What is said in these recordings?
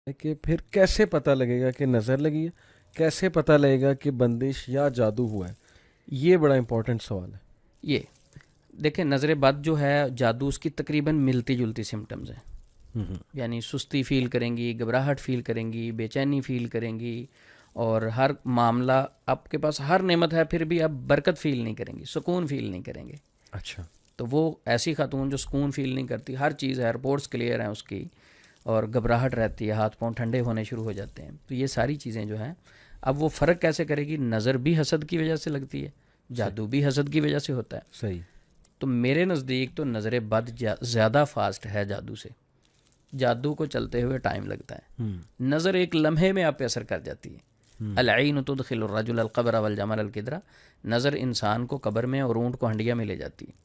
کہ پھر کیسے پتہ لگے گا کہ نظر لگی ہے، کیسے پتہ لگے گا کہ بندش یا جادو ہوا ہے؟ یہ بڑا امپورٹنٹ سوال ہے۔ یہ دیکھیں، نظر بد جو ہے جادو، اس کی تقریباً ملتی جلتی سمٹمز ہیں. یعنی سستی فیل کریں گی، گھبراہٹ فیل کریں گی، بے چینی فیل کریں گی، اور ہر معاملہ آپ کے پاس ہر نعمت ہے پھر بھی آپ برکت فیل نہیں کریں گی، سکون فیل نہیں کریں گے. اچھا، تو وہ ایسی خاتون جو سکون فیل نہیں کرتی، ہر چیز ہے، رپورٹس کلیئر ہیں اس کی، اور گھبراہٹ رہتی ہے، ہاتھ پاؤں ٹھنڈے ہونے شروع ہو جاتے ہیں. تو یہ ساری چیزیں جو ہیں، اب وہ فرق کیسے کرے گی؟ نظر بھی حسد کی وجہ سے لگتی ہے، جادو بھی حسد کی وجہ سے ہوتا ہے. صحیح. تو میرے نزدیک تو نظر بد زیادہ فاسٹ ہے جادو سے. جادو کو چلتے ہوئے ٹائم لگتا ہے، نظر ایک لمحے میں آپ پہ اثر کر جاتی ہے. العین تدخل الرجل القبر والجمل القدرہ، نظر انسان کو قبر میں اور اونٹ کو ہنڈیا میں لے جاتی ہے.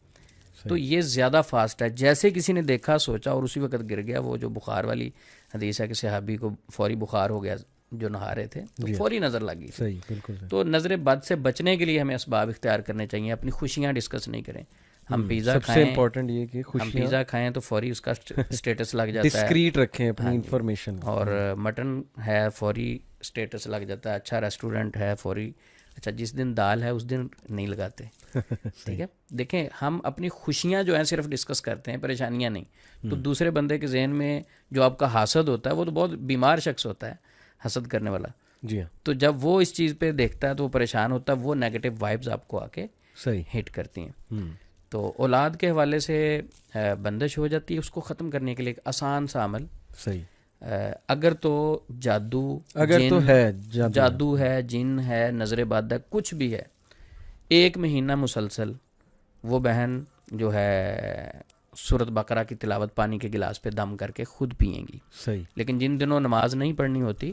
تو یہ زیادہ فاسٹ ہے. جیسے کسی نے دیکھا، سوچا اور اسی وقت گر گیا. وہ جو بخار والی حدیث ہے کہ صحابی کو فوری بخار ہو گیا جو نہا رہے تھے، تو فوری نظر لگ گئی. صحیح، بالکل. تو نظر بد سے بچنے کے لیے ہمیں اسباب اختیار کرنے چاہیے، اپنی خوشیاں ڈسکس نہیں کریں. ہم پیزا سب سے کھائیں، امپورٹنٹ یہ کہ ہم پیزا کھائیں تو فوری اس کا اسٹیٹس لگ جاتا ہے، ڈسکریٹ رکھیں اپنی ہاں جی. انفارمیشن. اور مٹن ہے فوری اسٹیٹس لگ جاتا ہے، اچھا ریسٹورنٹ ہے فوری. اچھا، جس دن دال ہے اس دن نہیں لگاتے. ٹھیک ہے. دیکھیں، ہم اپنی خوشیاں جو ہیں صرف ڈسکس کرتے ہیں، پریشانیاں نہیں. تو دوسرے بندے کے ذہن میں جو آپ کا حاسد ہوتا ہے، وہ تو بہت بیمار شخص ہوتا ہے حسد کرنے والا. جی ہاں، تو جب وہ اس چیز پہ دیکھتا ہے تو وہ پریشان ہوتا ہے، وہ نیگیٹو وائبز آپ کو آ کے صحیح ہٹ کرتی ہیں. تو اولاد کے حوالے سے بندش ہو جاتی ہے، اس کو ختم کرنے کے لیے ایک آسان سا عمل. صحیح. اگر تو جادو، اگر تو ہے جادو ہے، جن ہے، نظر بد ہے، کچھ بھی ہے، 1 مہینہ مسلسل وہ بہن جو ہے سورۃ بقرہ کی تلاوت پانی کے گلاس پہ دم کر کے خود پئیں گی. صحیح. لیکن جن دنوں نماز نہیں پڑھنی ہوتی،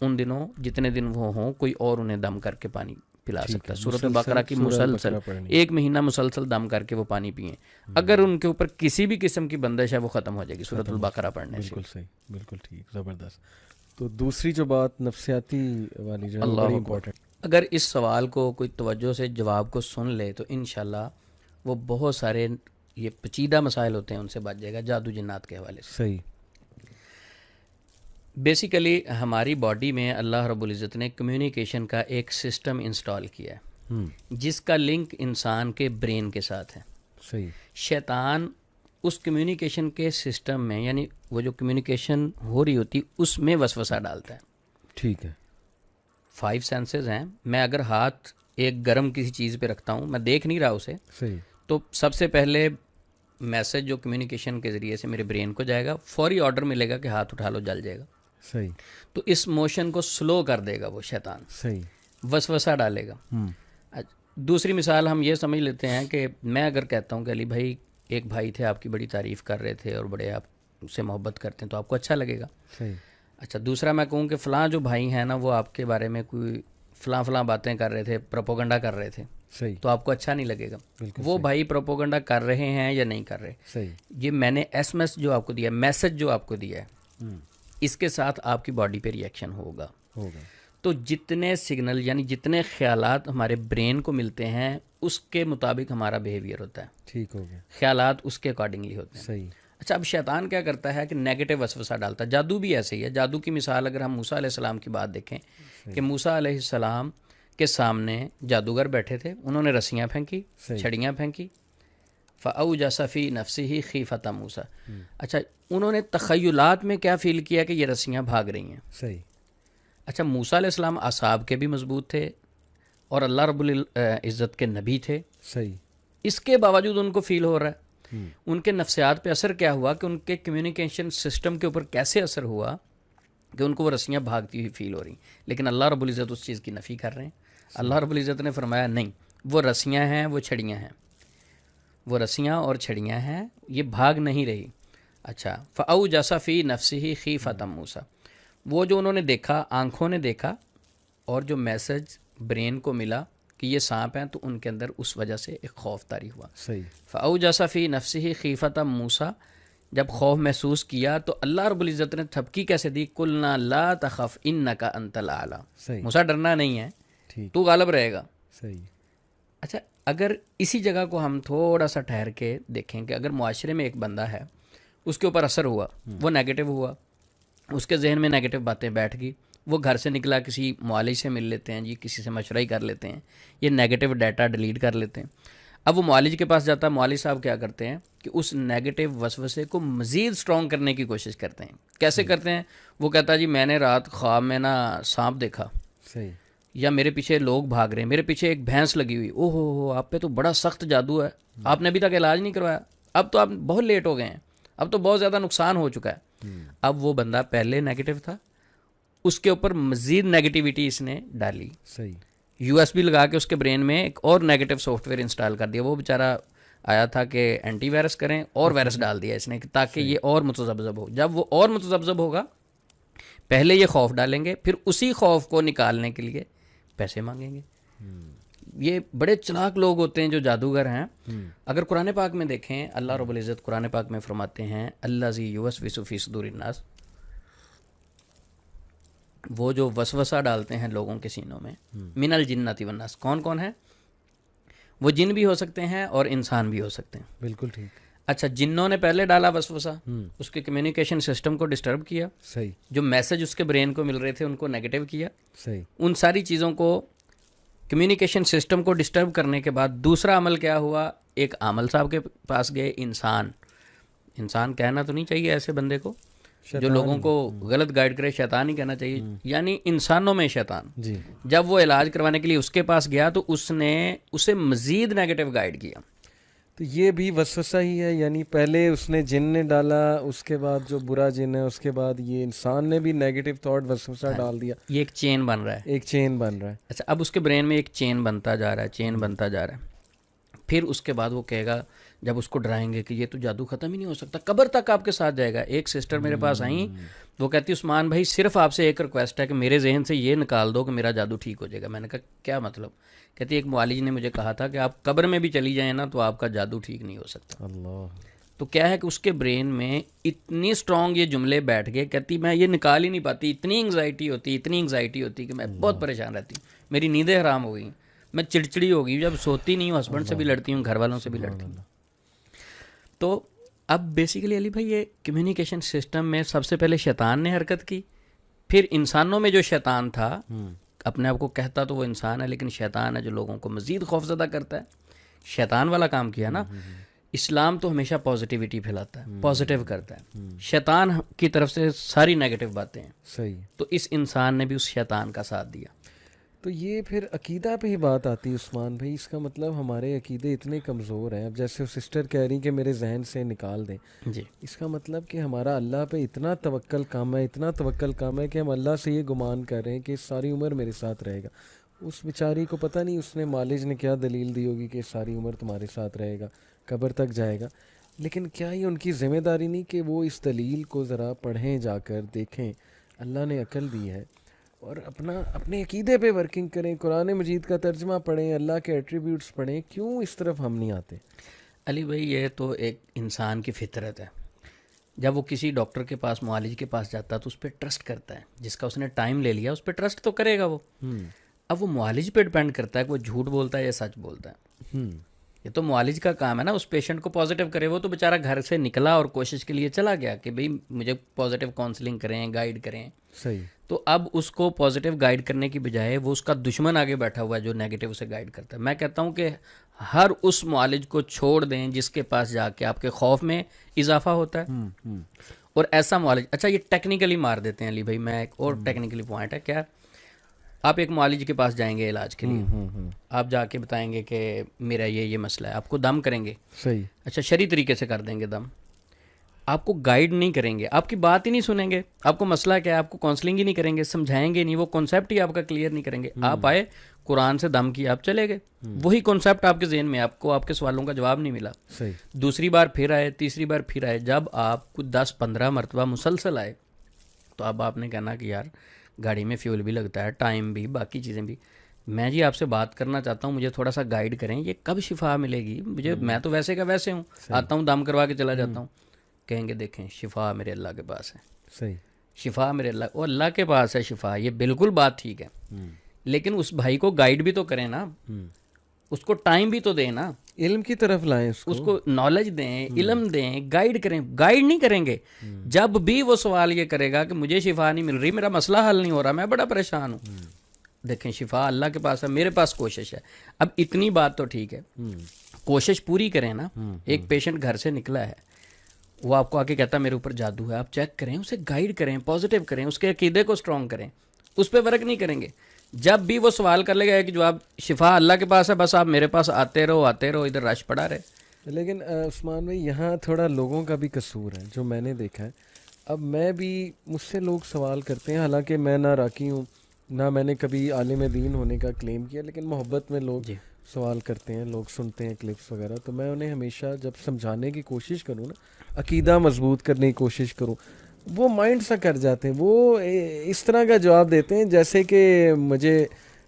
ان دنوں جتنے دن وہ ہوں، کوئی اور انہیں دم کر کے پانی پلا سکتا ہے. سورۃ البقرہ کی مسلسل 1 مہینہ مسلسل دم کر کے وہ پانی پئیں. اگر ان کے اوپر کسی بھی قسم کی بندش ہے، وہ ختم ہو جائے گی سورۃ البقرہ پڑھنے سے. بالکل صحیح، بالکل ٹھیک، زبردست. تو دوسری جو بات نفسیاتی والی جو ہے وہ اللہ بڑی اکبر. امپورٹنٹ. اگر اس سوال کو کوئی توجہ سے جواب کو سن لے تو انشاءاللہ وہ بہت سارے یہ پیچیدہ مسائل ہوتے ہیں ان سے بچ جائے گا جادو جنات کے حوالے سے. صحیح. بیسیکلی ہماری باڈی میں اللہ رب العزت نے کمیونیکیشن کا ایک سسٹم انسٹال کیا ہے، جس کا لنک انسان کے برین کے ساتھ ہے. صحیح. شیطان اس کمیونیکیشن کے سسٹم میں، یعنی وہ جو کمیونیکیشن ہو رہی ہوتی اس میں وسوسہ ڈالتا ہے. ٹھیک ہے. 5 سینسز ہیں. میں اگر ہاتھ ایک گرم کسی چیز پہ رکھتا ہوں، میں دیکھ نہیں رہا اسے، صحیح. تو سب سے پہلے میسج جو کمیونیکیشن کے ذریعے سے میرے برین کو جائے گا، فوری آرڈر ملے گا کہ ہاتھ اٹھا لو، جل جائے گا. صحیح. تو اس موشن کو سلو کر دے گا وہ شیطان، صحیح. وسوسہ ڈالے گا. دوسری مثال ہم یہ سمجھ لیتے ہیں کہ میں اگر کہتا ہوں کہ علی بھائی، ایک بھائی تھے آپ کی بڑی تعریف کر رہے تھے اور بڑے آپ سے محبت کرتے ہیں، تو آپ کو اچھا لگے گا. صحیح. اچھا، دوسرا میں کہوں کہ فلاں جو بھائی ہیں نا، وہ آپ کے بارے میں کوئی فلاں باتیں کر رہے تھے، پروپوگنڈا کر رہے تھے، صحیح. تو آپ کو اچھا نہیں لگے گا. وہ بھائی پروپوگنڈا کر رہے ہیں یا نہیں کر رہے، صحیح. یہ میں نے ایس ایم ایس جو آپ کو دیا، میسج جو آپ کو دیا ہے، اس کے ساتھ آپ کی باڈی پہ ریئیکشن ہوگا. تو جتنے سگنل، یعنی جتنے خیالات ہمارے برین کو ملتے ہیں، اس کے مطابق ہمارا بیہیویئر ہوتا ہے. ٹھیک ہو گیا. خیالات اس کے اکارڈنگلی ہوتے ہیں. صحیح. اچھا، اب شیطان کیا کرتا ہے کہ نیگیٹو وسوسہ ڈالتا ہے. جادو بھی ایسے ہی ہے. جادو کی مثال اگر ہم موسیٰ علیہ السلام کی بات دیکھیں کہ موسیٰ علیہ السلام کے سامنے جادوگر بیٹھے تھے، انہوں نے رسیاں پھینکی، چھڑیاں پھینکی. فَأَوْجَسَ فِي نَفْسِهِ خِیفَةَ مُوسَىٰ. اچھا، انہوں نے تخیلات میں کیا فیل کیا کہ یہ رسیاں بھاگ رہی ہیں. صحیح. اچھا، موسیٰ علیہ السلام اعصاب کے بھی مضبوط تھے اور اللہ رب العزت کے نبی تھے. صحیح. اس کے باوجود ان کو فیل ہو رہا ہے. ان کے نفسیات پہ اثر کیا ہوا کہ ان کے کمیونیکیشن سسٹم کے اوپر کیسے اثر ہوا کہ ان کو وہ رسیاں بھاگتی ہوئی فیل ہو رہی، لیکن اللہ رب العزت اس چیز کی نفی کر رہے ہیں. اللہ رب العزت نے فرمایا نہیں، وہ رسیاں ہیں، وہ چھڑیاں ہیں، وہ رسیاں اور چھڑیاں ہیں، یہ بھاگ نہیں رہی. اچھا، فَأَوْجَسَ فِي نَفْسِهِ خِیفَةَ مُوسَىٰ. وہ جو انہوں نے دیکھا، آنکھوں نے دیکھا، اور جو میسج برین کو ملا کہ یہ سانپ ہیں، تو ان کے اندر اس وجہ سے ایک خوف طاری ہوا. صحیح. فَأَوْجَسَ فِي نَفْسِهِ خِیفَةَ مُوسَىٰ. جب خوف محسوس کیا تو اللہ رب العزت نے تھپکی کیسے دی؟ قُلْنَا لَا تَخَفْ إِنَّكَ أَنْتَ الْأَعْلَىٰ. صحیح. موسیٰ ڈرنا نہیں ہے، ٹھیک. تو غالب رہے گا. صحیح. اچھا، اگر اسی جگہ کو ہم تھوڑا سا ٹھہر کے دیکھیں کہ اگر معاشرے میں ایک بندہ ہے، اس کے اوپر اثر ہوا، وہ نیگیٹو ہوا، اس کے ذہن میں نیگیٹو باتیں بیٹھ گئی، وہ گھر سے نکلا کسی معالج سے مل لیتے ہیں جی، کسی سے مشورہ ہی کر لیتے ہیں، یہ نیگیٹو ڈیٹا ڈیلیٹ کر لیتے ہیں۔ اب وہ معالج کے پاس جاتا ہے، معالج صاحب کیا کرتے ہیں کہ اس نیگیٹو وسوسے کو مزید سٹرونگ کرنے کی کوشش کرتے ہیں۔ کیسے کرتے ہیں؟ وہ کہتا ہے جی میں نے رات خواب میں نا سانپ دیکھا، صحیح، یا میرے پیچھے لوگ بھاگ رہے ہیں، میرے پیچھے ایک بھینس لگی ہوئی، او ہو آپ پہ تو بڑا سخت جادو ہے، آپ نے ابھی تک علاج نہیں کروایا، اب تو آپ بہت لیٹ ہو گئے ہیں، اب تو بہت زیادہ نقصان ہو چکا ہے۔ اب وہ بندہ پہلے نیگیٹو تھا، اس کے اوپر مزید نیگیٹیوٹی اس نے ڈالی، صحیح، یو ایس بی لگا کے اس کے برین میں ایک اور نیگیٹو سافٹ ویئر انسٹال کر دیا۔ وہ بیچارہ آیا تھا کہ اینٹی وائرس کریں، اور وائرس ڈال دیا اس نے تاکہ یہ اور متذبذب ہو۔ جب وہ اور متذبذب ہوگا، پہلے یہ خوف ڈالیں گے، پھر اسی خوف کو نکالنے کے لیے پیسے مانگیں گے۔ یہ بڑے چلاک لوگ ہوتے ہیں جو جادوگر ہیں۔ اگر قرآن پاک میں دیکھیں، اللہ رب العزت قرآن پاک میں فرماتے ہیں الذی یوسوس فی صدور الناس، وہ جو وسوسہ ڈالتے ہیں لوگوں کے سینوں میں، من الجنۃ والناس، کون کون ہے؟ وہ جن بھی ہو سکتے ہیں اور انسان بھی ہو سکتے ہیں۔ بالکل ٹھیک، اچھا، جنوں نے پہلے ڈالا وسوسہ، اس کے کمیونیکیشن سسٹم کو ڈسٹرب کیا، صحیح، جو میسج اس کے برین کو مل رہے تھے ان کو نیگیٹو کیا، صحیح، ان ساری چیزوں کو کمیونیکیشن سسٹم کو ڈسٹرب کرنے کے بعد دوسرا عمل کیا ہوا؟ ایک عامل صاحب کے پاس گئے، انسان کہنا تو نہیں چاہیے ایسے بندے کو جو لوگوں کو غلط گائیڈ کرے، شیطان ہی کہنا چاہیے، یعنی انسانوں میں شیطان۔ جی، جب وہ علاج کروانے کے لیے اس کے پاس گیا تو اس نے اسے مزید نیگیٹو گائیڈ کیا۔ تو یہ بھی وسوسہ ہی ہے، یعنی پہلے اس نے جن نے ڈالا، اس کے بعد جو برا جن ہے، اس کے بعد یہ انسان نے بھی نیگیٹو تھاٹ وسوسہ ڈال دیا، یہ ایک چین بن رہا ہے، ایک چین بن رہا ہے۔ اچھا، اب اس کے برین میں ایک چین بنتا جا رہا ہے، چین بنتا جا رہا ہے۔ پھر اس کے بعد وہ کہے گا، جب اس کو ڈرائیں گے کہ یہ تو جادو ختم ہی نہیں ہو سکتا، قبر تک آپ کے ساتھ جائے گا۔ ایک سسٹر میرے پاس آئیں، وہ کہتی عثمان بھائی صرف آپ سے ایک ریکویسٹ ہے کہ میرے ذہن سے یہ نکال دو کہ میرا جادو ٹھیک ہو جائے گا۔ میں نے کہا کیا مطلب؟ کہتی ایک معالج نے مجھے کہا تھا کہ آپ قبر میں بھی چلی جائیں نا تو آپ کا جادو ٹھیک نہیں ہو سکتا۔ اللہ، تو کیا ہے کہ اس کے برین میں اتنی سٹرونگ یہ جملے بیٹھ گئے، کہتی میں یہ نکال ہی نہیں پاتی، اتنی انگزائٹی ہوتی کہ میں بہت پریشان رہتی ہوں، میری نیندیں حرام ہو گئیں، میں چڑچڑی ہو گئی، جب سوتی نہیں ہوں، ہسبینڈ سے بھی لڑتی ہوں، گھر والوں سے بھی لڑتی ہوں۔ تو اب بیسیکلی علی بھائی یہ کمیونیکیشن سسٹم میں سب سے پہلے شیطان نے حرکت کی، پھر انسانوں میں جو شیطان تھا، اپنے آپ کو کہتا تو وہ انسان ہے لیکن شیطان ہے جو لوگوں کو مزید خوفزدہ کرتا ہے، شیطان والا کام کیا نا۔ اسلام تو ہمیشہ پازیٹیوٹی پھیلاتا ہے، پازیٹیو کرتا ہے، شیطان کی طرف سے ساری نیگیٹو باتیں ہیں۔ صحیح، تو اس انسان نے بھی اس شیطان کا ساتھ دیا۔ تو یہ پھر عقیدہ پہ ہی بات آتی ہے عثمان بھائی، اس کا مطلب ہمارے عقیدے اتنے کمزور ہیں۔ اب جیسے سسٹر کہہ رہی کہ میرے ذہن سے نکال دیں، جی، اس کا مطلب کہ ہمارا اللہ پہ اتنا توکل کم ہے، اتنا توکل کم ہے کہ ہم اللہ سے یہ گمان کر رہے ہیں کہ ساری عمر میرے ساتھ رہے گا۔ اس بیچاری کو پتہ نہیں اس نے معالج نے کیا دلیل دی ہوگی کہ ساری عمر تمہارے ساتھ رہے گا، قبر تک جائے گا، لیکن کیا یہ ان کی ذمہ داری نہیں کہ وہ اس دلیل کو ذرا پڑھیں، جا کر دیکھیں، اللہ نے عقل دی ہے، اور اپنے عقیدے پہ ورکنگ کریں، قرآن مجید کا ترجمہ پڑھیں، اللہ کے ایٹریبیوٹس پڑھیں۔ کیوں اس طرف ہم نہیں آتے؟ علی بھائی یہ تو ایک انسان کی فطرت ہے، جب وہ کسی ڈاکٹر کے پاس، معالج کے پاس جاتا ہے تو اس پہ ٹرسٹ کرتا ہے، جس کا اس نے ٹائم لے لیا اس پہ ٹرسٹ تو کرے گا وہ۔ اب وہ معالج پہ ڈپینڈ کرتا ہے کہ وہ جھوٹ بولتا ہے یا سچ بولتا ہے۔ یہ تو معالج کا کام ہے نا اس پیشنٹ کو پازیٹیو کرے۔ وہ تو بیچارہ گھر سے نکلا اور کوشش کے لیے چلا گیا کہ بھئی مجھے پازیٹیو کاؤنسلنگ کریں، گائیڈ کریں۔ صحیح، تو اب اس کو پازیٹیو گائیڈ کرنے کی بجائے وہ اس کا دشمن آگے بیٹھا ہوا ہے جو نیگیٹو سے گائیڈ کرتا ہے۔ میں کہتا ہوں کہ ہر اس معالج کو چھوڑ دیں جس کے پاس جا کے آپ کے خوف میں اضافہ ہوتا ہے، اور ایسا معالج، اچھا یہ ٹیکنیکلی مار دیتے ہیں علی بھائی، میں ایک اور ٹیکنیکلی پوائنٹ ہے، کیا آپ ایک معالج کے پاس جائیں گے علاج کے لیے، آپ جا کے بتائیں گے کہ میرا یہ مسئلہ ہے، آپ کو دم کریں گے، صحیح، اچھا شرعی طریقے سے کر دیں گے دم، آپ کو گائیڈ نہیں کریں گے، آپ کی بات ہی نہیں سنیں گے، آپ کو مسئلہ کیا ہے آپ کو کاؤنسلنگ ہی نہیں کریں گے، سمجھائیں گے نہیں، وہ کانسیپٹ ہی آپ کا کلیئر نہیں کریں گے۔ آپ آئے قرآن سے دم کی، آپ چلے گئے، وہی کانسیپٹ آپ کے ذہن میں، آپ کو آپ کے سوالوں کا جواب نہیں ملا۔ صحیح، دوسری بار پھر آئے، تیسری بار پھر آئے، جب آپ کو 10-15 مرتبہ مسلسل آئے تو اب آپ نے کہنا کہ یار گاڑی میں فیول بھی لگتا ہے، ٹائم بھی، باقی چیزیں بھی، میں جی آپ سے بات کرنا چاہتا ہوں، مجھے تھوڑا سا گائیڈ کریں، یہ کب شفا ملے گی مجھے؟ میں تو ویسے کا ویسے ہوں، آتا ہوں دم کروا کے چلا جاتا ہوں۔ کہیں گے دیکھیں شفا میرے اللہ کے پاس ہے، صحیح، شفا میرے اللہ کے پاس ہے شفا، یہ بالکل بات ٹھیک ہے، لیکن اس بھائی کو گائیڈ بھی تو کریں نا۔ اس کو ٹائم بھی تو دیں نا, علم کی طرف لائیں اس کو نالج دیں, علم دیں, گائیڈ کریں. گائیڈ نہیں کریں گے, جب بھی وہ سوال یہ کرے گا کہ مجھے شفا نہیں مل رہی, میرا مسئلہ حل نہیں ہو رہا, میں بڑا پریشان ہوں. دیکھیں شفا اللہ کے پاس ہے, میرے پاس کوشش ہے. اب اتنی بات تو ٹھیک ہے, کوشش پوری کریں نا. ایک پیشنٹ گھر سے نکلا ہے, وہ آپ کو آ کے کہتا ہے میرے اوپر جادو ہے, آپ چیک کریں, اسے گائیڈ کریں, پازیٹیو کریں, اس کے عقیدے کو اسٹرانگ کریں, اس پہ ورک نہیں کریں گے. جب بھی وہ سوال کر لے گا کہ جو آپ شفا اللہ کے پاس ہے, بس آپ میرے پاس آتے رہو, ادھر رش پڑا رہے. لیکن عثمان بھائی یہاں تھوڑا لوگوں کا بھی قصور ہے جو میں نے دیکھا ہے. اب میں بھی, مجھ سے لوگ سوال کرتے ہیں, حالانکہ میں نہ راکی ہوں نہ میں نے کبھی عالم دین ہونے کا کلیم کیا, لیکن محبت میں لوگ سوال کرتے ہیں, لوگ سنتے ہیں کلپس وغیرہ, تو میں انہیں ہمیشہ جب سمجھانے کی کوشش کروں نا, عقیدہ مضبوط کرنے کی کوشش کروں, وہ مائنڈ سا کر جاتے ہیں. وہ اس طرح کا جواب دیتے ہیں جیسے کہ مجھے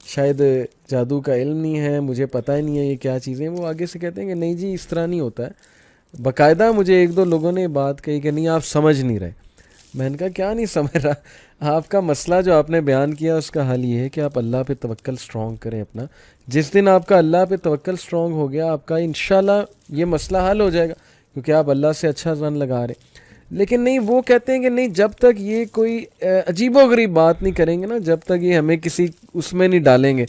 شاید جادو کا علم نہیں ہے, مجھے پتہ ہی نہیں ہے یہ کیا چیزیں. وہ آگے سے کہتے ہیں کہ نہیں جی اس طرح نہیں ہوتا ہے. باقاعدہ مجھے ایک دو لوگوں نے بات کہی کہ نہیں آپ سمجھ نہیں رہے. میں نے کہا کیا نہیں سمجھ رہا, آپ کا مسئلہ جو آپ نے بیان کیا اس کا حل یہ ہے کہ آپ اللہ پہ توکل اسٹرانگ کریں اپنا. جس دن آپ کا اللہ پہ توکل اسٹرانگ ہو گیا, آپ کا انشاءاللہ یہ مسئلہ حل ہو جائے گا, کیونکہ آپ اللہ سے اچھا ظن لگا رہے. لیکن نہیں, وہ کہتے ہیں کہ نہیں جب تک یہ کوئی عجیب و غریب بات نہیں کریں گے نا, جب تک یہ ہمیں کسی اس میں نہیں ڈالیں گے,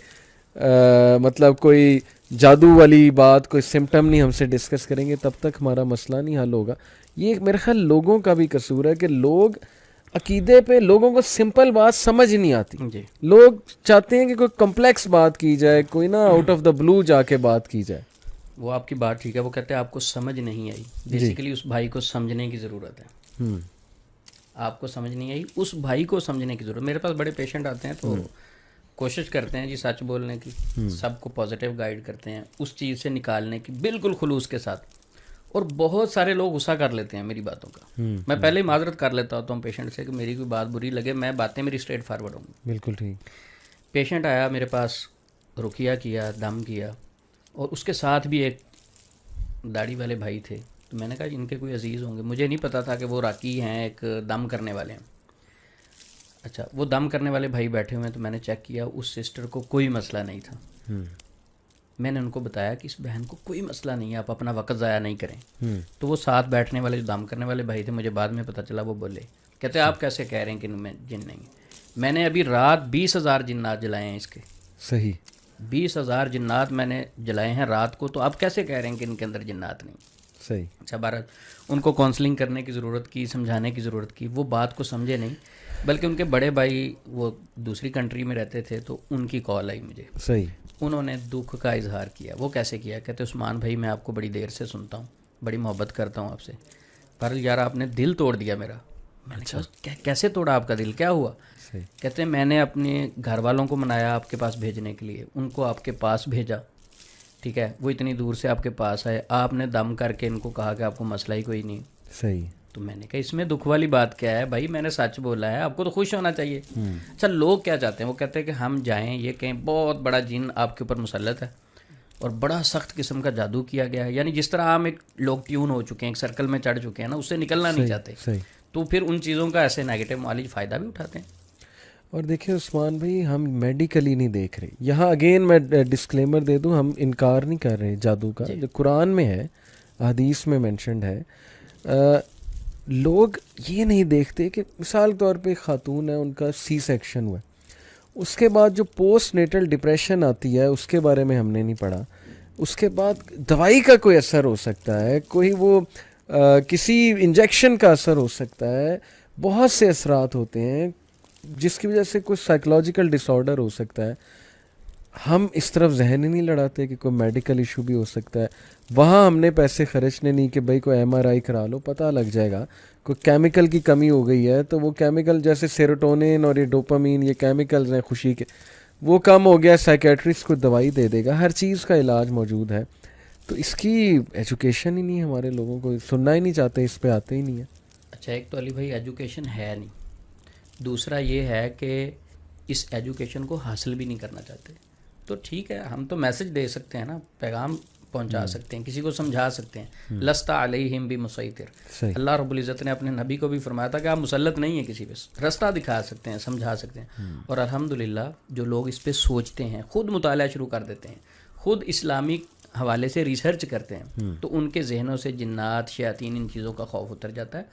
مطلب کوئی جادو والی بات, کوئی سمٹم نہیں ہم سے ڈسکس کریں گے, تب تک ہمارا مسئلہ نہیں حل ہوگا. یہ میرے خیال لوگوں کا بھی قصور ہے کہ لوگ عقیدے پہ, لوگوں کو سمپل بات سمجھ نہیں آتی. لوگ چاہتے ہیں کہ کوئی کمپلیکس بات کی جائے, کوئی نا آؤٹ آف دا بلو جا کے بات کی جائے. وہ آپ کی بات ٹھیک ہے, وہ کہتے ہیں آپ کو سمجھ نہیں آئی. بیسیکلی اس بھائی کو سمجھنے کی ضرورت ہے. آپ کو سمجھ نہیں آئی, اس بھائی کو سمجھنے کی ضرورت. میرے پاس بڑے پیشنٹ آتے ہیں تو کوشش کرتے ہیں جی سچ بولنے کی, سب کو پازیٹیو گائیڈ کرتے ہیں, اس چیز سے نکالنے کی بالکل خلوص کے ساتھ. اور بہت سارے لوگ غصہ کر لیتے ہیں میری باتوں کا. میں پہلے ہی معذرت کر لیتا ہوتا ہوں پیشنٹ سے کہ میری کوئی بات بری لگے, میں باتیں میری اسٹریٹ فارورڈ ہوں گی. بالکل ٹھیک. پیشنٹ آیا میرے پاس, رقیہ کیا, دم کیا, اور اس کے ساتھ بھی ایک داڑھی والے بھائی تھے. تو میں نے کہا ان کے کوئی عزیز ہوں گے, مجھے نہیں پتا تھا کہ وہ راکی ہیں, ایک دم کرنے والے ہیں. اچھا, وہ دم کرنے والے بھائی بیٹھے ہوئے ہیں, تو میں نے چیک کیا, اس سسٹر کو کوئی مسئلہ نہیں تھا. میں نے ان کو بتایا کہ اس بہن کو کوئی مسئلہ نہیں ہے, آپ اپنا وقت ضائع نہیں کریں. تو وہ ساتھ بیٹھنے والے جو دم کرنے والے بھائی تھے, مجھے بعد میں پتہ چلا, وہ بولے, کہتے آپ کیسے کہہ رہے ہیں کہ ان میں جن نہیں. میں نے ابھی رات 20,000 جنات جلائے ہیں اس کے. صحیح, 20,000 جنات میں نے جلائے ہیں رات کو, تو آپ کیسے کہہ رہے ہیں کہ ان کے اندر جنات نہیں. صحیح. اچھا, بھارت ان کو کاؤنسلنگ کرنے کی ضرورت کی, سمجھانے کی ضرورت کی. وہ بات کو سمجھے نہیں, بلکہ ان کے بڑے بھائی وہ دوسری کنٹری میں رہتے تھے, تو ان کی کال آئی مجھے. صحیح. انہوں نے دکھ کا اظہار کیا. وہ کیسے کیا, کہتے عثمان بھائی میں آپ کو بڑی دیر سے سنتا ہوں, بڑی محبت کرتا ہوں آپ سے, پر یار آپ نے دل توڑ دیا میرا. میں نے کہا کیسے توڑا آپ کا دل, کیا ہوا. کہتے ہیں میں نے اپنے گھر والوں کو منایا آپ کے پاس بھیجنے کے لیے, ان کو آپ کے پاس بھیجا, ٹھیک ہے, وہ اتنی دور سے آپ کے پاس آئے, آپ نے دم کر کے ان کو کہا کہ آپ کو مسئلہ ہی کوئی نہیں. صحیح. تو میں نے کہا اس میں دکھ والی بات کیا ہے بھائی, میں نے سچ بولا ہے, آپ کو تو خوش ہونا چاہیے. اچھا, لوگ کیا چاہتے ہیں, وہ کہتے ہیں کہ ہم جائیں, یہ کہیں بہت بڑا جن آپ کے اوپر مسلط ہے اور بڑا سخت قسم کا جادو کیا گیا ہے. یعنی جس طرح عام ایک لوگ ٹیون ہو چکے ہیں, ایک سرکل میں چڑھ چکے ہیں نا, اس سے نکلنا نہیں چاہتے, تو پھر ان چیزوں کا ایسے نیگیٹو معالج فائدہ بھی اٹھاتے ہیں. اور دیکھیں عثمان بھائی, ہم میڈیکلی نہیں دیکھ رہے. یہاں اگین میں ڈسکلیمر دے دوں, ہم انکار نہیں کر رہے جادو کا, جو قرآن میں ہے, حدیث میں مینشنڈ ہے. لوگ یہ نہیں دیکھتے کہ مثال طور پہ خاتون ہے, ان کا سی سیکشن ہوا ہے, اس کے بعد جو پوسٹ نیٹل ڈپریشن آتی ہے اس کے بارے میں ہم نے نہیں پڑھا. اس کے بعد دوائی کا کوئی اثر ہو سکتا ہے, کوئی وہ کسی انجیکشن کا اثر ہو سکتا ہے, بہت سے اثرات ہوتے ہیں جس کی وجہ سے کوئی سائیکلوجیکل ڈس آرڈر ہو سکتا ہے. ہم اس طرف ذہن ہی نہیں لڑاتے کہ کوئی میڈیکل ایشو بھی ہو سکتا ہے. وہاں ہم نے پیسے خرچنے نہیں کہ بھائی کوئی ایم آر آئی کرا لو, پتہ لگ جائے گا کوئی کیمیکل کی کمی ہو گئی ہے, تو وہ کیمیکل جیسے سیروٹونین اور یہ ڈوپامین, یہ کیمیکلز ہیں خوشی کے, وہ کم ہو گیا, سائیکیٹرسٹ کو دوائی دے دے گا. ہر چیز کا علاج موجود ہے. تو اس کی ایجوکیشن ہی نہیں ہے, ہمارے لوگوں کو سننا ہی نہیں چاہتے, اس پہ آتے ہی نہیں ہیں. اچھا, ایک تو علی بھائی ایجوکیشن ہے نہیں, دوسرا یہ ہے کہ اس ایجوکیشن کو حاصل بھی نہیں کرنا چاہتے. تو ٹھیک ہے, ہم تو میسج دے سکتے ہیں نا, پیغام پہنچا سکتے ہیں, کسی کو سمجھا سکتے ہیں. لست علیہم بمسیطر, اللہ رب العزت نے اپنے نبی کو بھی فرمایا تھا کہ آپ مسلط نہیں ہیں کسی پہ, رستہ دکھا سکتے ہیں, سمجھا سکتے ہیں. اور الحمدللہ جو لوگ اس پہ سوچتے ہیں, خود مطالعہ شروع کر دیتے ہیں, خود اسلامی حوالے سے ریسرچ کرتے ہیں تو ان کے ذہنوں سے جنات شیاطین ان چیزوں کا خوف اتر جاتا ہے.